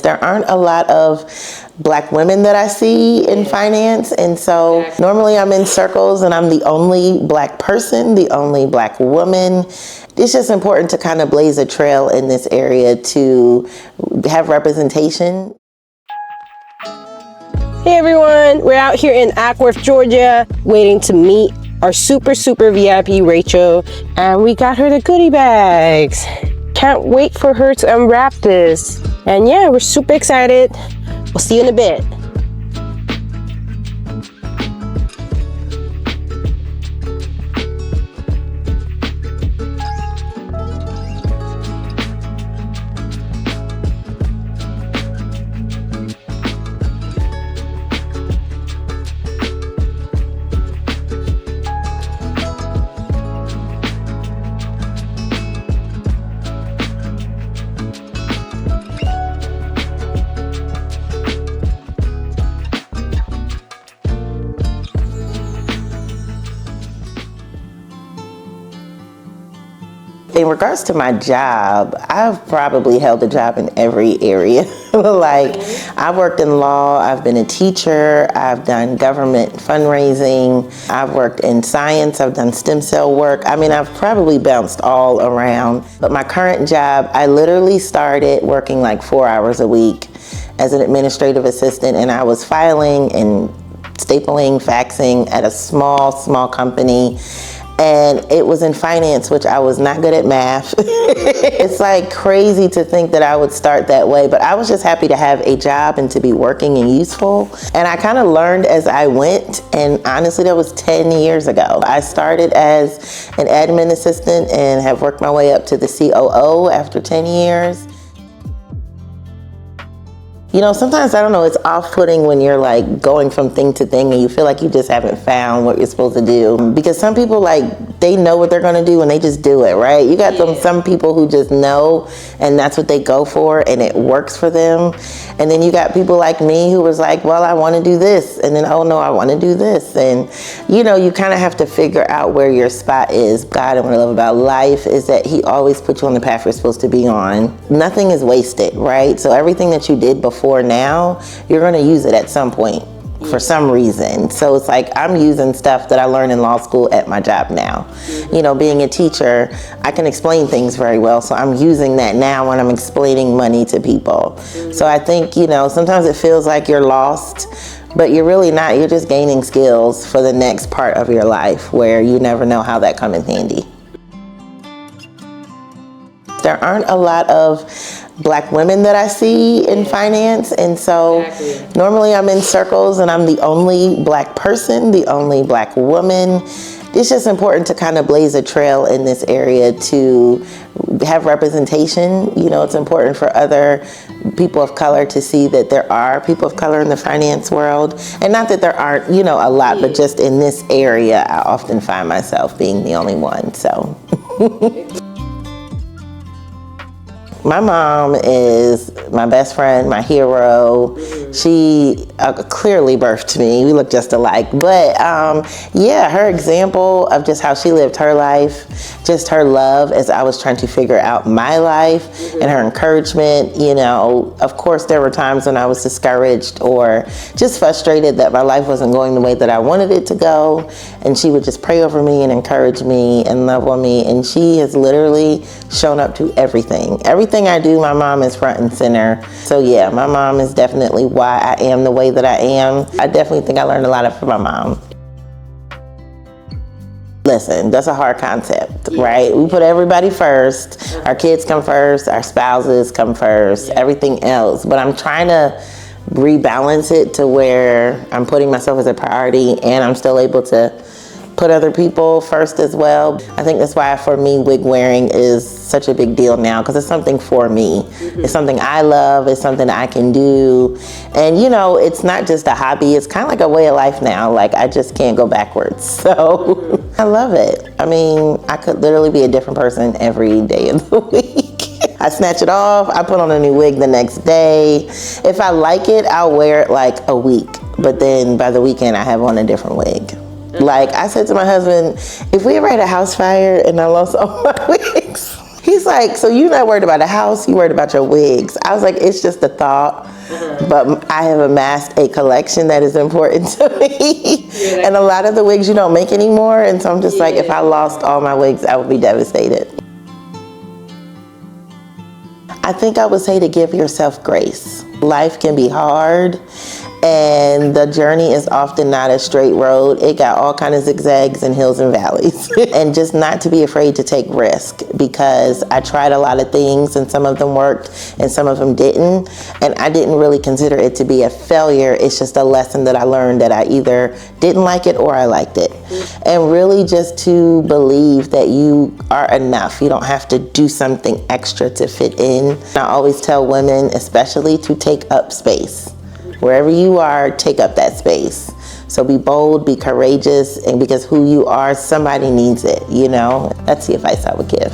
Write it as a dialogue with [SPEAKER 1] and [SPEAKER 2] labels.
[SPEAKER 1] There aren't a lot of Black women that I see in finance, and so normally I'm in circles and I'm the only Black person, the only Black woman. It's just important to kind of blaze a trail in this area to have representation.
[SPEAKER 2] Hey everyone, we're out here in Ackworth, Georgia, waiting to meet our super VIP Rachel, and we got her the goodie bags. Can't wait for her to unwrap this. And yeah, we're super excited. We'll see you in a bit.
[SPEAKER 1] In regards to my job, I've probably held a job in every area. Like, I've worked in law, I've been a teacher, I've done government fundraising, I've worked in science, I've done stem cell work. I mean, I've probably bounced all around. But my current job, I literally started working like 4 hours a week as an administrative assistant, and I was filing and stapling, faxing at a small company. And it was in finance, which I was not good at math. It's like crazy to think that I would start that way, but I was just happy to have a job and to be working and useful. And I kind of learned as I went, and honestly, that was 10 years ago. I started as an admin assistant and have worked my way up to the COO after 10 years. You know, sometimes, I don't know, it's off-putting when you're like going from thing to thing and you feel like you just haven't found what you're supposed to do. Because some people, like, they know what they're gonna do and they just do it, right? You got some people who just know and that's what they go for and it works for them. And then you got people like me who was like, well, I wanna do this. And then, oh no, I wanna do this. And you know, you kind of have to figure out where your spot is. God, and what I love about life is that He always puts you on the path you're supposed to be on. Nothing is wasted, right? So everything that you did before now, you're going to use it at some point for some reason. So it's like I'm using stuff that I learned in law school at my job now. You know, being a teacher, I can explain things very well. So I'm using that now when I'm explaining money to people. So I think, you know, sometimes it feels like you're lost, but you're really not. You're just gaining skills for the next part of your life where you never know how that comes in handy. There aren't a lot of Black women that I see in finance, and so normally I'm in circles and I'm the only Black person, the only Black woman. It's just important to kind of blaze a trail in this area to have representation. You know, it's important for other people of color to see that there are people of color in the finance world. And not that there aren't, you know, a lot, but just in this area, I often find myself being the only one, so. My mom is my best friend, my hero. She clearly birthed me. We look just alike. But yeah, her example of just how she lived her life, just her love as I was trying to figure out my life, and her encouragement. You know, of course, there were times when I was discouraged or just frustrated that my life wasn't going the way that I wanted it to go. And she would just pray over me and encourage me and love on me. And she has literally shown up to everything. Everything I do, my mom is front and center. So yeah, my mom is definitely why I am the way that I am. I definitely think I learned a lot from my mom. Listen, that's a hard concept, right? We put everybody first. Our kids come first, our spouses come first, everything else. But I'm trying to rebalance it to where I'm putting myself as a priority and I'm still able to put other people first as well. I think that's why for me wig wearing is such a big deal now, because it's something for me. It's something I love, it's something I can do. And you know, it's not just a hobby, it's kind of like a way of life now. Like I just can't go backwards. So I love it. I mean, I could literally be a different person every day of the week. I snatch it off, I put on a new wig the next day. If I like it, I'll wear it like a week. But then by the weekend, I have on a different wig. Like I said to my husband, if we ever had a house fire and I lost all my wigs, He's like, so you're not worried about a house, you worried about your wigs. I was like, it's just a thought, but I have amassed a collection that is important to me. And a lot of the wigs you don't make anymore. And so I'm just like, if I lost all my wigs, I would be devastated. I think I would say to give yourself grace. Life can be hard, and the journey is often not a straight road. It got all kinds of zigzags and hills and valleys. And just not to be afraid to take risk, because I tried a lot of things and some of them worked and some of them didn't. And I didn't really consider it to be a failure. It's just a lesson that I learned that I either didn't like it or I liked it. And really just to believe that you are enough. You don't have to do something extra to fit in. I always tell women, especially, to take up space. Wherever you are, take up that space. So be bold, be courageous, and because who you are, somebody needs it, you know? That's the advice I would give.